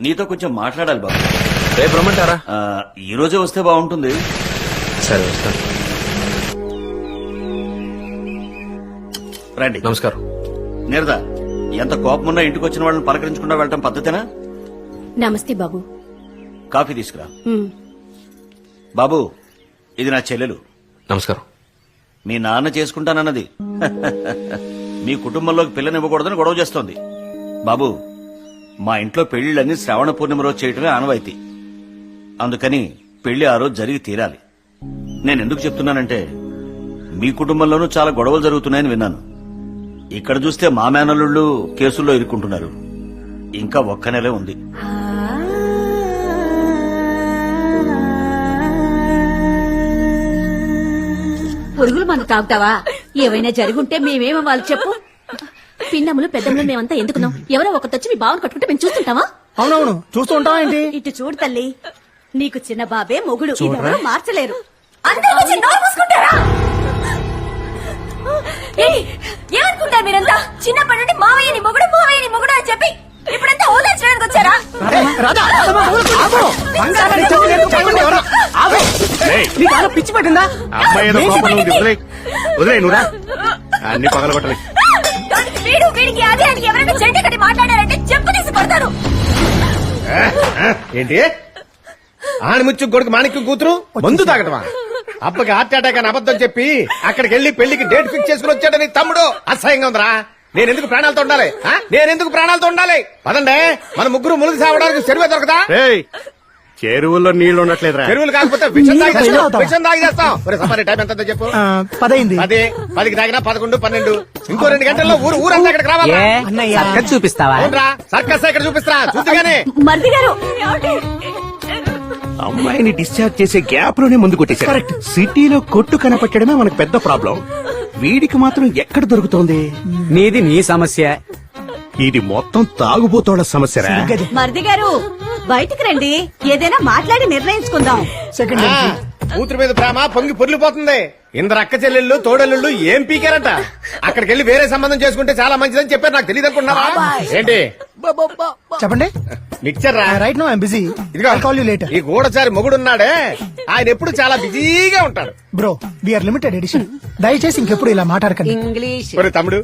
నీతో కొంచెం మాట్లాడాలి బాబు. రేపు రమ్మంటారా? ఈ రోజే వస్తే బాగుంటుంది. సరే వస్తాను. రండి. నమస్కారం. నీరద, ఎంత కోపమున్నా ఇంటికి వచ్చిన వాళ్ళని పలకరించకుండా వెళ్ళటం పద్ధతేనా? నమస్తే బాబు. కాఫీ తీసుకురా. బాబు, ఇది నా చెల్లెలు. నమస్కారం. మీ నాన్న చేసుకుంటానన్నది మీ కుటుంబంలోకి పిల్లనివ్వకూడదని గొడవ చేస్తోంది. బాబు, మా ఇంట్లో పెళ్లిళ్ళన్నీ శ్రావణ పూర్ణిమ రోజు చేయటమే ఆనవాయితీ. అందుకని పెళ్లి ఆ రోజు జరిగి తీరాలి. నేనెందుకు చెప్తున్నానంటే మీ కుటుంబంలోనూ చాలా గొడవలు జరుగుతున్నాయని విన్నాను. ఇక్కడ చూస్తే మా మేనల్లుళ్ళు కేసుల్లో ఇరుక్కుంటున్నారు. ఇంకా ఒక్క నెలే ఉంది. పురుగులు మందు తాగుతావా? ఏవైనా జరుగుంటే మేమేమో వాళ్ళు చెప్పు. పిన్నములు పెద్దములు మేమంతా ఎందుకున్నాం? ఎవరో ఒకతొచ్చి మీ బావను కట్టుకుంటే మేము చూస్తుంటావా? అవునవును, చూస్తూ ఉంటావా ఏంటి? ఇటు చూడు తల్లి, నీకు చిన్న బాబే మొగుడు. ఇదెవరూ మార్చలేరు. అందరూ వచ్చి నోరు మూసుకుంటారా? ఏమనుకుంటారు మీరంతా? చిన్నప్పటి నుండి మావయ్యని మొగుడు మావయ్యని మొగుడు అని చెప్పి ఇప్పుడంతా ఓదార్చడానికి వచ్చారా? పిచ్చి పట్టిందా? అన్ని పగల కొట్టాలి. వీడికి అదే అని ఎవరైనా చెడ్డ కట్టి మాట్లాడారంటే చెప్పు తీసి పడతారు. ఏంటి ఆనిముచ్చు కొడుకు మాణిక్యం కూతురు మందు తాగటమా? అప్పకి హార్ట్ అటాక్ అని అబద్ధం చెప్పి అక్కడికి వెళ్లి పెళ్లికి డేట్ ఫిక్స్ చేసుకుని వచ్చాడని తమ్ముడు. అసహ్యంగా ఉందిరా. నేనెందుకు ప్రాణాలతో ఉండాలి? నేనెందుకు ప్రాణాలతో ఉండాలి? పదండి, మన ముగ్గురు ములుగు సావడానికి చెరువే దొరకదా? చెరువుల్లో నీళ్లు ఉండట్లేదురా. చెరువులు కాకపోతే విషం తాగి చేస్తాం. సఫారీ టైం ఎంత చెప్పు? 10 10కి తాగినా 11, 12. ఇంకో 2 గంటల్లో ఊరంతా ఇక్కడికి రావాలి. చూపిస్తావా? సర్కస్ ఇక్కడ చూపిస్తా చూద్దుగానే. మరిది గారు, అమ్మాయిని డిశ్చార్జ్ చేసే గ్యాప్ లోనే ముందు కొట్టేశారు. సిటీలో కొట్టు కనపట్టడమే మనకు పెద్ద ప్రాబ్లం. వీడికి మాత్రం ఎక్కడ దొరుకుతోంది? నీది నీ సమస్య. ఇది మొత్తం తాగుబోతోళ్ల సమస్యరా? మరిది గారు బయటికి రండి, ఏదైనా మాట్లాడి నిర్ణయించుకుందాం. కూతురు మీద ప్రేమ పొంగి పొర్లిపోతుంది. ఇందరు అక్క చెల్లెళ్ళు తోడల్లుళ్ళు ఏం పీకారట. అక్కడికి వెళ్లి వేరే సంబంధం చేసుకుంటే చాలా మంచిదని చెప్పారు. నాకు తెలియదు అనుకున్నారా ఏంటి? చెప్పండి. Mixture right no I'm busy. ఈ గూడచారి మొగుడున్నాడే, ఆయన ఎప్పుడు చాలా బిజీగా ఉంటాడు. Bro, we're limited edition. దయచేసి ఇంకెప్పుడు ఇలా మాట్లాడకండి. ఇంగ్లీష్. ఒరే తమ్ముడు,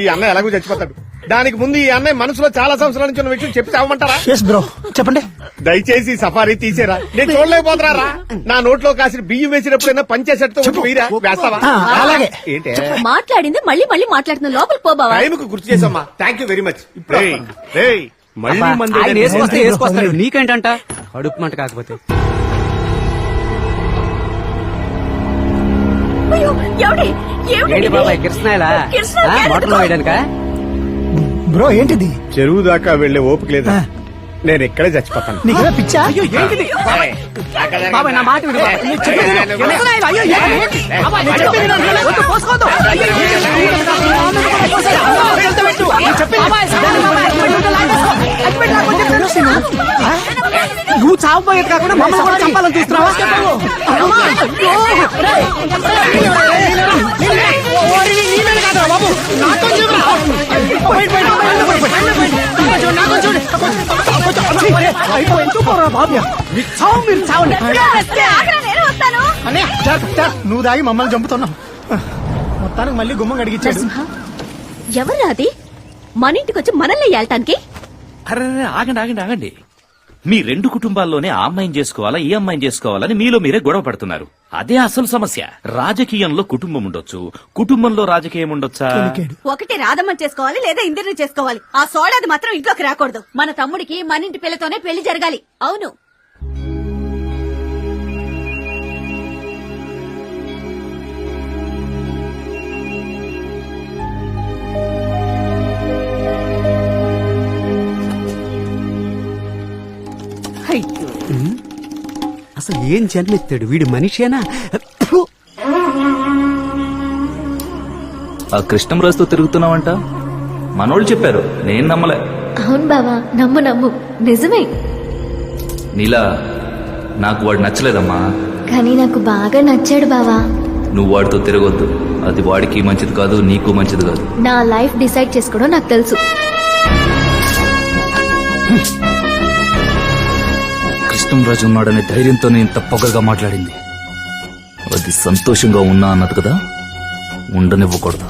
ఈ అన్నయ్య ఎలాగో చచ్చిపోతాడు. దానికి ముందు ఈ అన్నయ్య మనసులో చాలా సంవత్సరాల నుంచి ఉన్న విషయం చెప్పి చావమంటారా? ఎస్ బ్రో, చెప్పండి. దయచేసి సఫారీ తీసేరా. నేను చూడలేకపోతున్నారా? నా నోట్లో కాసిన బియ్యం వేసినప్పుడైనా పనిచేసేట్టు వేస్తావా? అలాగే. ఏంటి మాట్లాడింది మళ్ళీ మళ్ళీ మాట్లాడుతున్న లోపలికి పోబావా? టైంకు గుర్తు చేసామ్మా. Thank you very much. మళ్ళీ వేసుకొస్తాడు. నీకేంటంట అడుపు మంట కాకపోతే. బ్రో ఏంటిది? చెరువు దాకా వెళ్లే ఓపిక లేదా? నేను ఇక్కడే చచ్చిపోతాను. నీకేదా పిచ్చా? నువ్వు చావపోయేది కాకుండా మమ్మల్ని కూడా చంపాలని చూస్తున్నావా? నువ్వు దాగి మమ్మల్ని చంపుతున్నావు. మొత్తానికి మళ్ళీ గుమ్మం కడిగించాడు. ఎవరు అది మన ఇంటికి వచ్చి మనల్ని ఏల్టానికి? అరే ఆగండి. మీ 2 కుటుంబాల్లోనే ఆ అమ్మాయిని చేసుకోవాలా ఈ అమ్మాయిని చేసుకోవాలని మీలో మీరే గొడవ పడుతున్నారు. అదే అసలు సమస్య. రాజకీయంలో కుటుంబం ఉండొచ్చు, కుటుంబంలో రాజకీయం ఉండొచ్చా? ఒకటి రాధమ్మని చేసుకోవాలి, లేదా ఇంద్రుని చేసుకోవాలి. ఆ సోడాది మాత్రం ఇంట్లోకి రాకూడదు. మన తమ్ముడికి మన ఇంటి పిల్లతోనే పెళ్లి జరగాలి. అవును. అసలు ఏం జన్మెత్తాడు వీడు? మనిషేనా? ఆ కృష్ణంరాజుతో తిరుగుతున్నావంట మనోళ్ళు చెప్పారు, నేను నమ్మలే. అవును బావా, నమ్ము నిజమే. నీలా నాకు వాడు నచ్చలేదమ్మా. కానీ నాకు బాగా నచ్చాడు బావా. నువ్వు వాడితో తిరగొద్దు. అది వాడికి మంచిది కాదు, నీకు మంచిది కాదు. నా లైఫ్ డిసైడ్ చేసుకోవడం నాకు తెలుసు. కృష్ణంరాజు ఉన్నాడనే ధైర్యంతోనే ఇంత పొగగా మాట్లాడింది. అది సంతోషంగా ఉన్నా అన్నది కదా, ఉండనివ్వకూడదు.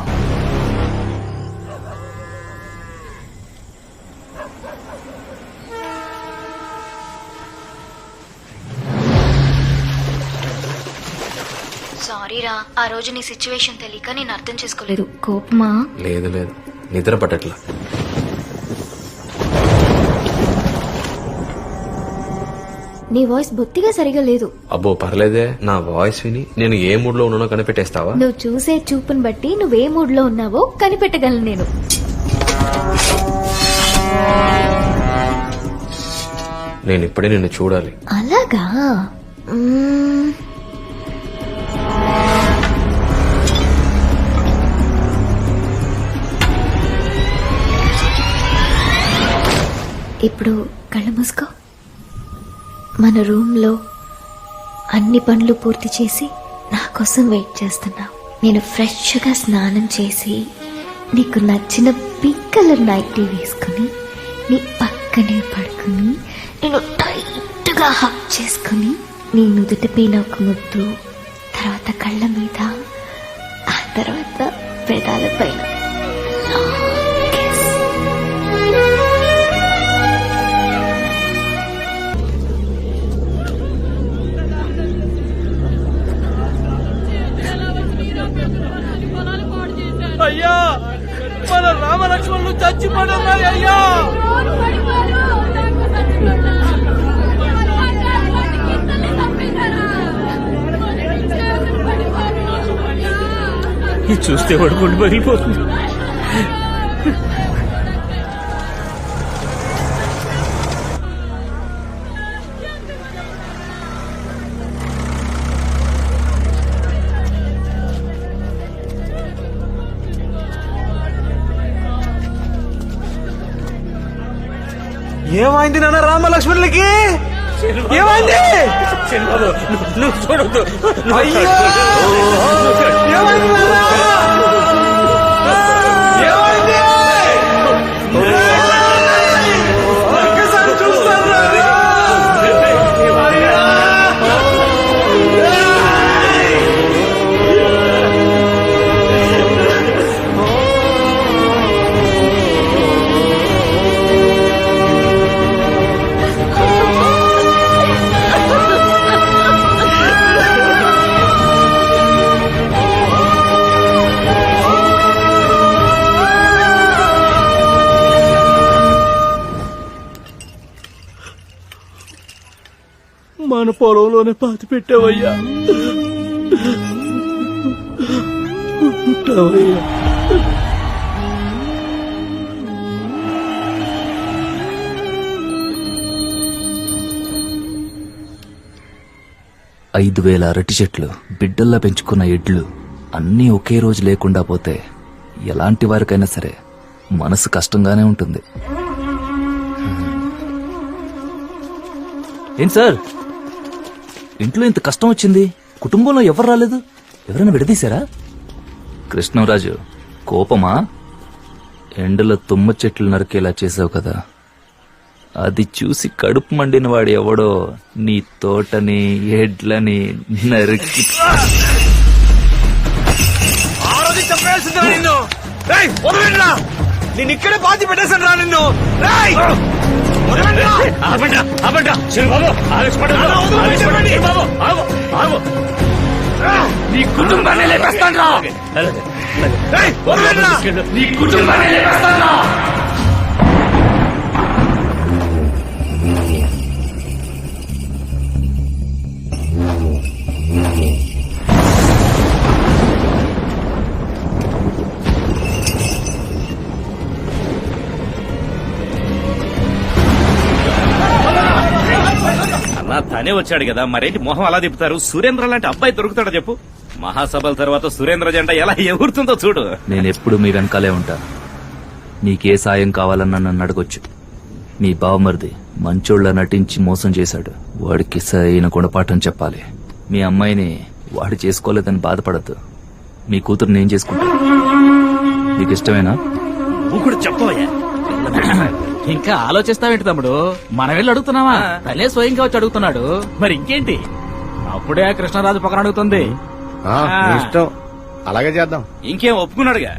సారీరా, ఆ రోజు నీ సిచ్యువేషన్ తెలియక నేను అర్థం చేసుకోలేదు. కోపమా? లేదు లేదు, నిద్ర పట్టట్లా. నీ వాయిస్ బొత్తిగా సరిగా లేదు. అబ్బో పర్లేదే, నా వాయిస్ విని నేను ఏ మూడ్ లో ఉన్నానో కనిపెట్టేస్తావా? నువ్వు చూసే చూపుని బట్టి నువ్వే మూడ్ లో ఉన్నావో కనిపెట్టగలను నేను. నేను ఇప్పుడే నిన్ను చూడాలి. అలాగా? ఇప్పుడు కళ్ళు మూసుకో. మన రూమ్ లో అన్ని పనులు పూర్తి చేసి నా కోసం వెయిట్ చేస్తున్నావు. నేను ఫ్రెష్ గా స్నానం చేసి నీకు నచ్చిన పింక్ కలర్ నైటీ వేసుకుని నీ పక్కనే పడుకుని నేను టైట్ గా హక్ చేసుకుని నీ నుదుటి పైన ఒక ముద్దు, తర్వాత కళ్ళ మీద, ఆ తర్వాత పెదాల పైన అయ్యా, మన రామలక్ష్మణులు చచ్చిపోతున్నారు అయ్యా. ఇది చూస్తే పడుకోండి మరిగిపోతుంది. ఏమైంది నాన్న రామలక్ష్మణులకి? ఏమైంది? నువ్వు చూడొద్దు. అయ్యో! ఏమైంది నాన్న? ఏమైంది? ఒక్కసారి చూస్తాను నాన్న. మన పొలంలోనే పాతి పెట్టావయ్యా. ఉంటావయ్యా. 5,000 అరటి చెట్లు, బిడ్డల్లా పెంచుకున్న ఎడ్లు అన్నీ ఒకే రోజు లేకుండా పోతే ఎలాంటి వారికైనా సరే మనసు కష్టంగానే ఉంటుంది. ఏంటి సార్, ఇంట్లో ఇంత కష్టం వచ్చింది, కుటుంబంలో ఎవరు రాలేదు? ఎవరైనా విడదీశారా? కృష్ణరాజు, కోపమా? ఎండలో తుమ్మ చెట్లు నరికేలా చేసావు కదా, అది చూసి కడుపు మండిన వాడు ఎవడో నీ తోటని ఎడ్లని నరికి నేను ఇక్కడే పాతి పెట్టేశాను రా నిన్ను. నీ కుటుంబాన్ని లేపేస్తాను రా. నీ కుటుంబాన్ని లేపేస్తాను రా. అన్నా తనే వచ్చాడు కదా, మరేంటి మొహం అలా తిప్పుతారు? సురేంద్ర లాంటి అబ్బాయి దొరుకుతాడా చెప్పు? మహాసభల తర్వాత సురేంద్ర జెండా ఎలా ఎగురుతుందో చూడు. నేనెప్పుడు మీ వెనకాలే ఉంటా. నీకే సాయం కావాలన్నా నన్ను అడగొచ్చు. నీ బావమరిది మంచోళ్ళ నటించి మోసం చేశాడు, వాడికి సరైన గుణపాఠం చెప్పాలి. మీ అమ్మాయిని వాడు చేసుకోలేదని బాధపడద్దు. మీ కూతురు నేను చేసుకుంటా. నీకు ఇష్టమేనా? నువ్వు కూడా చెప్పవయ్యా. ఇంకా ఆలోచిస్తావేంటి తమ్ముడు? మనం వెళ్ళి అడుగుతున్నావా? తనే స్వయంగా వచ్చి అడుగుతున్నాడు. మరి ఇంకేంటి? అప్పుడే కృష్ణరాజు పక్కన అడుగుతుంది. మీ ఇష్టం, అలాగే చేద్దాం. ఇంకేం ఒప్పుకున్నాడుగా.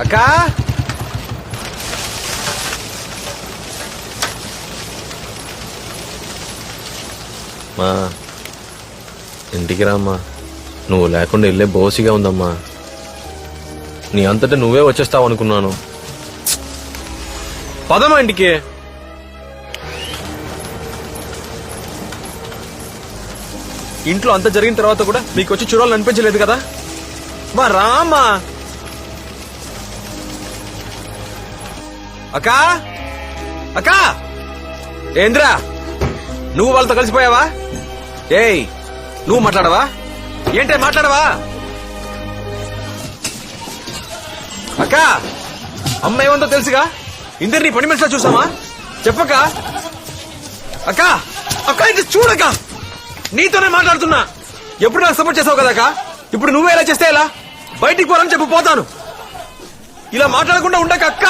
అక్కా మా ఇంటికి రామ్మా. నువ్వు లేకుండా ఇల్లే బోసిగా ఉందమ్మా. నీ అంతటా నువ్వే వచ్చేస్తావు అనుకున్నాను. పదమా ఇంటికి. ఇంట్లో అంత జరిగిన తర్వాత కూడా మీకు వచ్చి చూడాలని అనిపించలేదు కదా? మా రామ్మా. అక్కా అక్కా, ఏంద్రా నువ్వు వాళ్ళతో కలిసిపోయావా? ఏయ్, నువ్వు మాట్లాడవా? ఏంటే మాట్లాడవా? అక్కా, అమ్మ ఏమందో తెలుసుగా. ఇందరినీ పని మనిషిలా చూసామా? చెప్పక్క. అక్క అక్క, ఇది చూడక్క, నీతోనే మాట్లాడుతున్నా. ఎప్పుడు నాకు సపోర్ట్ చేసావు కదక్క, ఇప్పుడు నువ్వే ఎలా చేస్తే ఎలా? బయటికి పోరని చెప్పి పోతాను. ఇలా మాట్లాడకుండా ఉండక అక్క.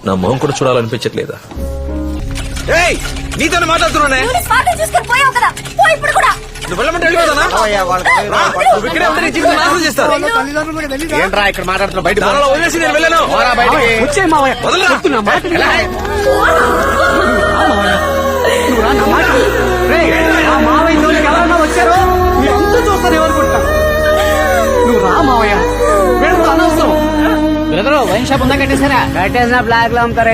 నా మొహం కూడా చూడాలనిపించట్లేదా? ఏయ్, నీతోనే మాట్లాడుతున్నానే. నువ్వు వెళ్ళమంటే వెళ్ళిపోతానా? నువ్వు ఇక్కడే ఉంటే నీ జీవితం నాశనం చేస్తారు. ఏంట్రా ఇక్కడ మాట్లాడుతున్నా? బయట దానిలో వదిలేసి నేను వెళ్ళాను. వదలరా. వచ్చారో మీరంతా చూస్తారు ఎవరుకుంటా. నువ్వు రా మావయ్య, వీళ్ళతో అనవసరం. బ్రదరు, వైన్ షాప్ ఉందా? కట్టేశారా? కట్టేసిన బ్లాక్ లో అమ్ముతారు.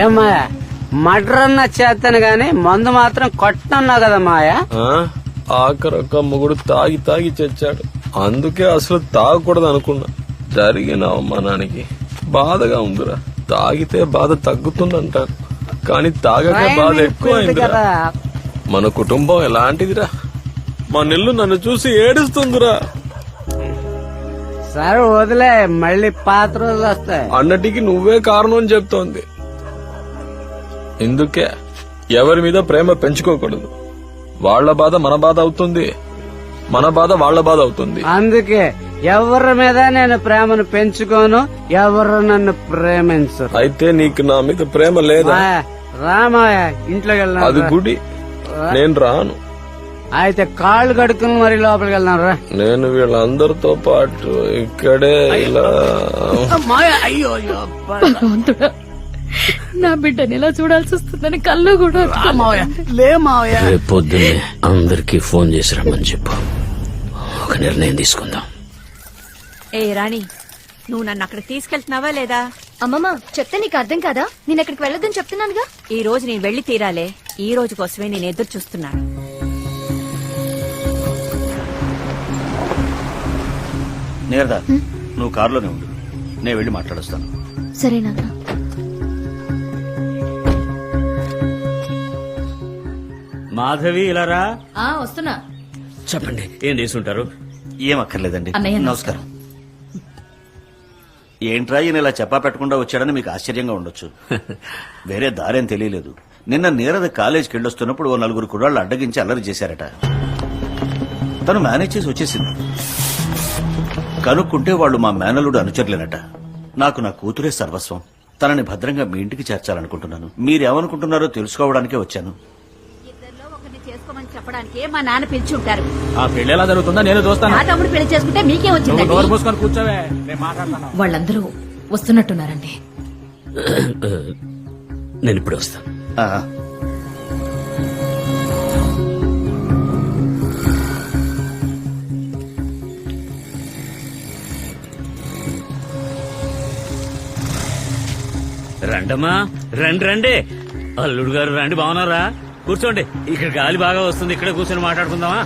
ఏమ్మా, మర్డర్ అన్న చేస్తాను గాని మందు మాత్రం కొట్టన్నావు కదా మాయా. ఆఖరొక్క మొగుడు తాగి తాగి చచ్చాడు. అందుకే అసలు తాగకూడదు అనుకున్నా. జరిగిన అవమానానికి బాధగా ఉందిరా. తాగితే బాధ తగ్గుతుందంటారు, కానీ తాగకే బాధ ఎక్కువైందిరా. మన కుటుంబం ఎలాంటిదిరా? మా నిల్లు నన్ను చూసి ఏడుస్తుందిరా. సరే వదిలే, మళ్ళీ పాత రోజులు వస్తాయి. అన్నటికి నువ్వే కారణం అని చెప్తోంది. ఇందుకే ఎవరి మీద ప్రేమ పెంచుకోకూడదు. వాళ్ల బాధ మన బాధ అవుతుంది, మన బాధ వాళ్ల బాధ అవుతుంది. అందుకే ఎవరి మీద నేను ప్రేమను పెంచుకోను, ఎవరు నన్ను ప్రేమించరు. అయితే నీకు నా మీద ప్రేమ లేదా? రామాయ, ఇంట్లోకి అది వెళ్దాం. గుడి, నేను రాను. అయితే కాళ్ళు కడుక్కుని మరి లోపలికి వెళ్దాం రా. నేను వీళ్ళందరితో పాటు ఇక్కడే ఇలా అయ్యో భగవంతుడా, నా బిడ్డని ఇలా చూడాల్సి వస్తుందని కళ్ళు కూడా లే మావయ్య. రేపు పొద్దున్నే అందరికీ ఫోన్ చేసి రమ్మని చెప్పు. ఒక నిర్ణయం తీసుకుందాం. ఏ రాణి, నువ్వు నన్ను అక్కడికి తీసుకెళ్తున్నావా లేదా? అమ్మమ్మ చెప్తే నీకు అర్థం కాదా? నేను ఎక్కడికి వెళ్ళొద్దని చెప్తున్నానుగా. ఈ రోజు నేను వెళ్లి తీరాలే. ఈ రోజు కోసమే నేను ఎదురు చూస్తున్నాను. నేరదా, నువ్వు కారులోనే ఉండు, నేను వెళ్ళి మాట్లాడొస్తాను. సరే నాన్న. మాధవి ఇలారా. వస్తున్నా. చెప్పండి, ఏం తీసుకుంటారు? ఏం అక్కర్లేదండి. అన్నయ్య, నమస్కారం. ఏంట్రా ఈయన ఇలా చెప్పా పెట్టకుండా వచ్చాడని మీకు ఆశ్చర్యంగా ఉండొచ్చు. వేరే దారేం తెలియలేదు. నిన్న నీరద కాలేజీకి వెళ్ళొస్తున్నప్పుడు ఓ నలుగురు కుర్రాళ్ళు అడ్డగించి అల్లరి చేశారట. తను మేనేజ్ చేసి వచ్చేసింది. కనుక్కుంటే వాళ్ళు మా మేనలుడు అనుచరులేనట. నాకు నా కూతురే సర్వస్వం. తనని భద్రంగా మీ ఇంటికి చేర్చాలనుకుంటున్నాను. మీరేమనుకుంటున్నారో తెలుసుకోవడానికే వచ్చాను. ఇద్దరిలో ఒకరిని చేసుకోమని చెప్పడానికే మా నాన్న పిలిచి ఉంటారు. ఆ పెళ్లి ఎలా జరుగుతుందా నేను చూస్తాను. నా తమ్ముడు పెళ్లి చేసుకుంటే మీకేం వచ్చింది? డోర్ మూసుకొని కూర్చోవే, నేను మాట్లాడతాను. వాళ్ళందరూ వస్తున్నట్టున్నారండి. నేను ఇప్పుడు వస్తాను. ఆ, రండమ్మా, రండి రండి. అల్లుడు గారు రండి, బాగున్నారా? కూర్చోండి, ఇక్కడ గాలి బాగా వస్తుంది. ఇక్కడ కూర్చొని మాట్లాడుకుందామా?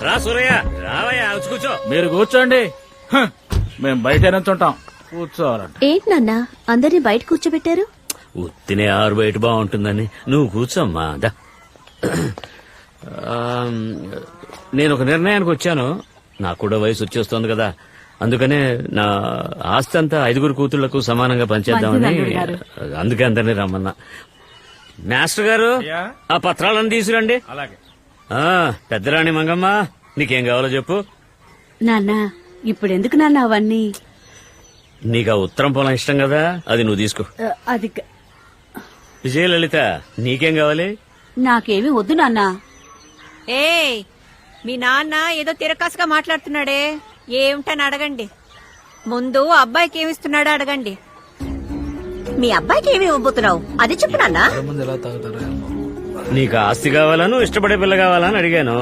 రా సూరయ్య, రావయ్యా, వచ్చి కూర్చో. మీరు కూర్చోండి, మేము బయట నుంచుంటాం, కూర్చోవాలంట. ఏంటి నాన్న అందరినీ బయట కూర్చోబెట్టారు? ఉత్తినే ఆరు బయట బాగుంటుందని. నువ్వు కూర్చోమ్మా. దా. నేను ఒక నిర్ణయానికి వచ్చాను. నాకు కూడా వయసు వచ్చేస్తోంది కదా, అందుకనే నా ఆస్తి అంతా 5 కూతుళ్లకు సమానంగా పంచేద్దామని. అందుకే అందరినీ రమ్మన్నా. మాస్టర్ గారు ఆ పత్రాలను తీసుకురండి. అలాగే. ఆ, పెద్దరాణి మంగమ్మ నీకేం కావాలో చెప్పు. నాన్న ఇప్పుడెందుకు నాన్న అవన్నీ? నీకు ఆ ఉత్తరం పొలం ఇష్టం కదా, అది నువ్వు తీసుకో. అది విజయలలిత నీకేం కావాలి? నాకేమీ వద్దు నాన్న. ఏ మీ నాన్న ఏదో తిరకాసుగా మాట్లాడుతున్నాడే, ఏమిటని అడగండి. ముందు అబ్బాయికి ఏమిస్తున్నాడో అడగండి. మీ అబ్బాయికి ఏమి ఇవ్వబోతున్నావు అది చెప్పు నాన్న. మంది ఎలా తాగుతారా నీకు ఆస్తి కావాలా, నువ్వు ఇష్టపడే పిల్ల కావాలా అని అడిగాను.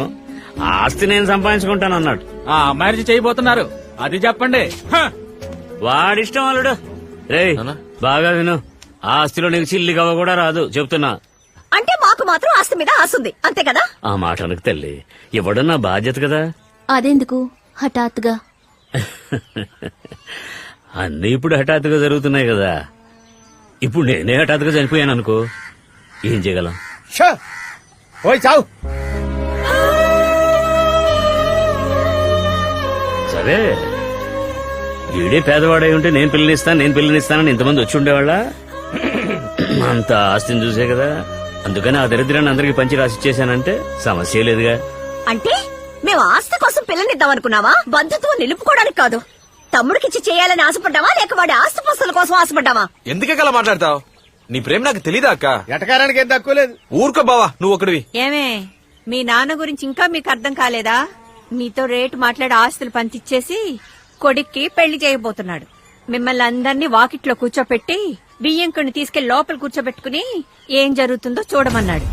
ఆ ఆస్తి నేను సంపాదించుకుంటాను అన్నాడు. ఆ మ్యారేజ్ చేయబోతున్నారు అది చెప్పండి. వాడిష్టం అల్లుడు. రేయ్ బాగా విను, ఆ ఆస్తిలో నీకు చిల్లి కవ్వ కూడా రాదు చెప్తున్నా. అంటే మాకు మాత్రం ఆస్తి మీద ఆస్తుంది అంతే కదా? ఆ మాట అనకు తల్లి, ఇవ్వడం నా బాధ్యత కదా. అదెందుకు హఠాత్తుగా? అన్నీ ఇప్పుడు హఠాత్తుగా జరుగుతున్నాయి కదా. ఇప్పుడు నేనే హఠాత్తుగా చనిపోయాను అనుకో, ఏం చేయగలం? షో పోయి చావు. సరే వీడే పేదవాడై ఉంటే నేను పిల్లనిస్తానని ఇంతమంది వచ్చి ఉండేవాళ్ళ. అంత ఆస్తిని చూసే కదా, అందుకని ఆ దరిద్రాన్ని అందరికి పంచి రాసిచ్చేసానంటే సమస్య లేదుగా. అంటే మేము ఆస్తి కోసం పిల్లనిద్దాం అనుకున్నావా? బంధుత్వం నిలుపుకోవడానికి కాదు. తమ్ముడికిచ్చి చేయాలని ఆశపడ్డావా, లేక వాడి ఆస్తి పస్తుల కోసం ఆశపడ్డావా? ఎందుకే అలా మాట్లాడతావు? నీ ప్రేమ నాకు తెలీదా అక్క? ఎటకారానికి ఏం తక్కువ లేదు. ఊరుకో బావా, నువ్వు ఒకటివి. ఏమే మీ నాన్న గురించి ఇంకా మీకు అర్థం కాలేదా? మీతో రేటు మాట్లాడి ఆస్తులు పంచిచ్చేసి కొడుక్కి పెళ్లి చేయబోతున్నాడు. మిమ్మల్ని అందరినీ వాకిట్లో కూర్చోపెట్టి బియ్యంకుని తీసుకెళ్లి లోపల కూర్చోబెట్టుకుని ఏం జరుగుతుందో చూడమన్నాడు.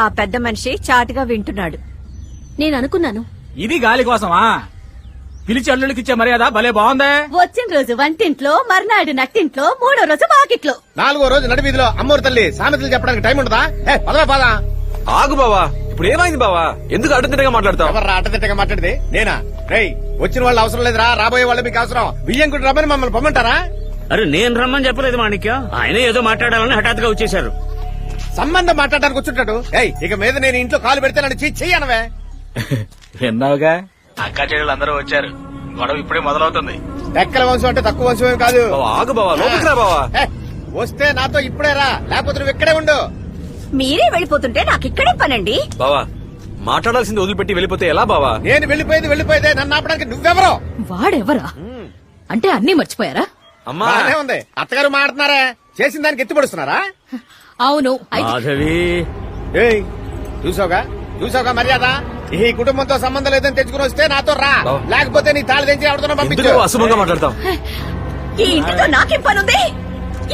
ఆ పెద్ద మనిషి చాటుగా వింటున్నాడు. నేను అనుకున్నాను ఇది గాలి కోసమా? పిలిచి అల్లుడికి ఇచ్చే మర్యాద భలే బాగుందే. వచ్చిన రోజు వంటింట్లో, మర్నాడు నట్టింట్లో, మూడో రోజు వాకిట్లో. 4వ రోజు నడివీధిలో అమ్మోరు తల్లి సామెతలు చెప్పడానికి టైం ఉండదా? పదవా పద. ఆగు బావా, ఇప్పుడు ఏమైంది బావా? ఎందుకు అడ్డదిడ్డగా మాట్లాడతావు? ఎవర్రా అడ్డదిట్టగా మాట్లాడితే? నేనా? రేయ్ వచ్చిన వాళ్ళు అవసరం లేదురా, రాబోయే వాళ్ళు మీకు అవసరం. బియ్యంకుడు రమ్మని మమ్మల్ని పొమ్మంటారా? అరే నేను రమ్మని చెప్పలేదు మాణిక్యం, ఆయన ఏదో మాట్లాడాలని హఠాత్తుగా వచ్చేశారు. సంబంధం మాట్లాడడానికి వచ్చుంటాడు. ఏయ్ ఇక మీద నేను ఇంట్లో కాలు పెడితే నన్ను చెయ్యనవే. విన్నావుగా, అక్క చెల్లెలు అందరూ వచ్చారు, గొడవ ఇప్పుడే మొదలవుతుంది. ఎక్కల వంశం అంటే తక్కువ వంశం ఏం కాదు. ఆగు బావా, లోపలికి రా బావా. వస్తే నాతో ఇప్పుడే రా, లేకపోతే నువ్వు ఇక్కడే ఉండు. మీరే వెళ్ళిపోతుంటే నాకు ఇక్కడే పనండి. బావా మాట్లాడాల్సింది వదిలిపెట్టి వెళ్ళిపోతే ఎలా బావా? నేను వెళ్ళిపోయేదే నన్ను ఆపడానికి నువ్వెవరో? వాడెవరా అంటే అన్నీ మర్చిపోయారా? అమ్మా బానే ఉంది. అత్తగారు మాట్లాడుతున్నారా? చేసిన దానికి ఎత్తుపడుస్తున్నారా? అవును. మాధవి ఏయ్ చూసావుగా మర్యాద. ఈ కుటుంబంతో సంబంధం లేదని తెచ్చుకుని వస్తే నాతో రా, లేకపోతే నీ తాళి తెంచి ఎవరితో పంపించు. ఎందుకు అశుభంగా మాట్లాడతావు? ఈ ఇంటితో నాకేం పనుంది?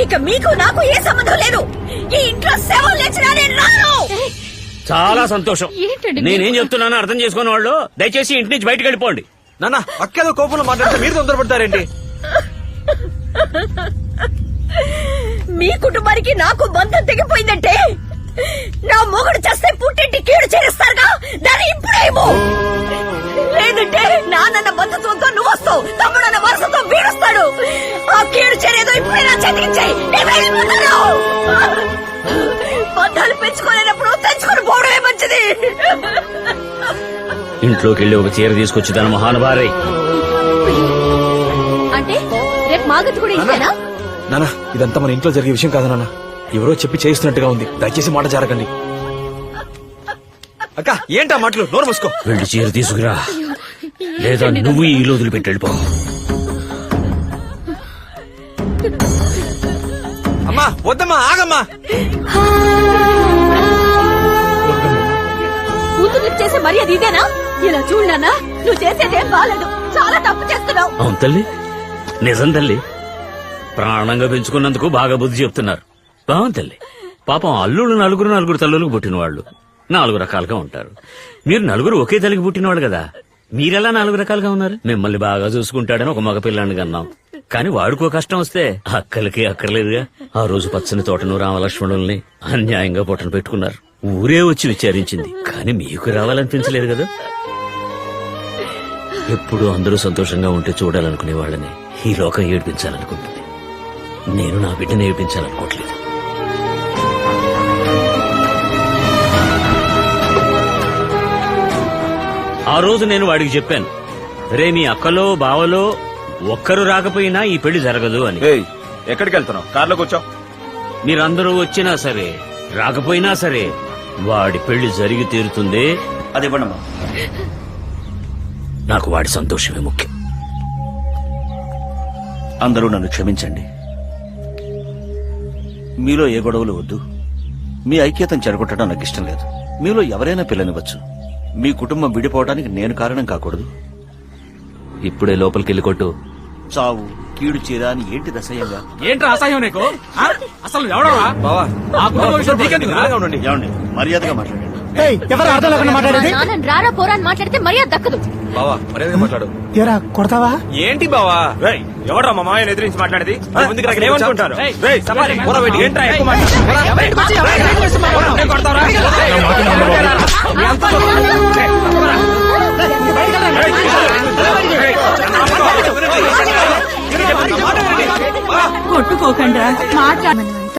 ఇక మీకు నాకు ఏ సంబంధం లేదు. ఈ ఇంట్లో శవం లేచినా నేను రాను. చాలా సంతోషం. నేనేం చెప్తున్నానో అర్థం చేసుకున్న వాళ్ళు దయచేసి ఇంటి నుంచి బయటకు వెళ్ళిపోండి. నాన్న అక్కేదో కోపంలో మాట్లాడితే మీరు తొందరపడతారేంటి? మీ కుటుంబానికి నాకు బంధం తెగిపోయిందంటే నా మొగుడు చేస్తే పుట్టింటి కీడు చేస్తారుగా, దాన్ని ఇప్పుడేమో. లేదంటే నాన్న బంధుత్వంతో నువ్వు వస్తావు, తమ్ముడన్న వరుసతో వీడొస్తాడు. ఆ కీడు చేరేదో ఇప్పుడే నా చేతికిచ్చాయి. బంధాలు పెంచుకోలేనప్పుడు తెంచుకొని పోవడమే మంచిది. ఇంట్లోకి వెళ్ళి ఒక చీర తీసుకొచ్చి తన మహానుభారై. అంటే రేపు మాగతి కూడా ఇస్తానా? నాన్న ఇదంతా మన ఇంట్లో జరిగే విషయం కాదు నాన్న, ఎవరో చెప్పి చేయిస్తున్నట్టుగా ఉంది, దయచేసి మాట జారకండి. అక్క ఏంటా మాటలు? నోరు మూసుకో. వెళ్ళి చీర తీసుకురా, లేదా నువ్వు ఈ ఇల్లు వదిలిపెట్టి వెళ్ళిపో. అమ్మా వద్దమ్మా, ఆగమ్మా. కూతురు చేసే మర్యాద ఇదేనా? ఇలా చూడనా, నువ్వు చేసేదేం బాలేదు, చాలా తప్పు చేస్తున్నావు. అవును తల్లి, నిజం తల్లి. ప్రాణంగా పెంచుకున్నందుకు బాగా బుద్ధి చెప్తున్నారు. బాగుంది తల్లి. పాపం అల్లుళ్ళు నలుగురు తల్లులకు పుట్టిన వాళ్ళు 4 రకాలుగా ఉంటారు. మీరు నలుగురు ఒకే తల్లికి పుట్టినవాడు కదా, మీరెలా 4 రకాలుగా ఉన్నారు? మిమ్మల్ని బాగా చూసుకుంటాడని ఒక మగపిల్లాన్ని కన్నాం, కానీ వాడికో కష్టం వస్తే అక్కలకి అక్కర్లేదుగా. ఆ రోజు పచ్చని తోటను రామలక్ష్మణుల్ని అన్యాయంగా పొట్టను పెట్టుకున్నారు. ఊరే వచ్చి విచారించింది, కానీ మీకు రావాలనిపించలేదు కదా. ఎప్పుడు అందరూ సంతోషంగా ఉంటే చూడాలనుకునే వాళ్ళని ఈ లోకం ఏడిపించాలనుకుంటుంది. నేను నా బిడ్డను ఏడిపించాలనుకోవట్లేదు. ఆ రోజు నేను వాడికి చెప్పాను, రే మీ అక్కలో బావలో ఒక్కరు రాకపోయినా ఈ పెళ్లి జరగదు అని. ఎక్కడికి వెళ్తున్నావు? కార్లో కూర్చో. మీరందరూ వచ్చినా సరే రాకపోయినా సరే వాడి పెళ్లి జరిగి తీరుతుంది. అది ఇవ్వండమ్మా. నాకు వాడి సంతోషమే ముఖ్యం. అందరూ నన్ను క్షమించండి. మీలో ఏ గొడవలు వద్దు. మీ ఐక్యతను చెడగొట్టడం నాకు ఇష్టం లేదు. మీలో ఎవరైనా పిల్లనివ్వచ్చు. మీ కుటుంబం విడిపోవడానికి నేను కారణం కాకూడదు. ఇప్పుడే లోపలికి కొట్టు. చావు కీడు చీర అని ఏంటి రసయ్యంగా? ఏంట్రా అసహ్యం నీకు? ఆ? అసలు ఎవడరా ఆ కుటుంబ విషయం నీకెందుకురా? ఏమండి మర్యాదగా మాట్లాడండి. ఎవరు అర్థం లేకుండా మాట్లాడేది? నాన్న రారా పోరా అని మాట్లాడితే మర్యాద దక్కదు. బావా మర్యాదగా మాట్లాడు. ఏరా కొడతావా? ఏంటి బావా? ఎవడ్రా మా మామయ్యని ఎదిరించి మాట్లాడేది? ఏమనుకుంటారు? ఏంట్రా ఎక్కువ కొట్టుకోకండి మాట్లాడ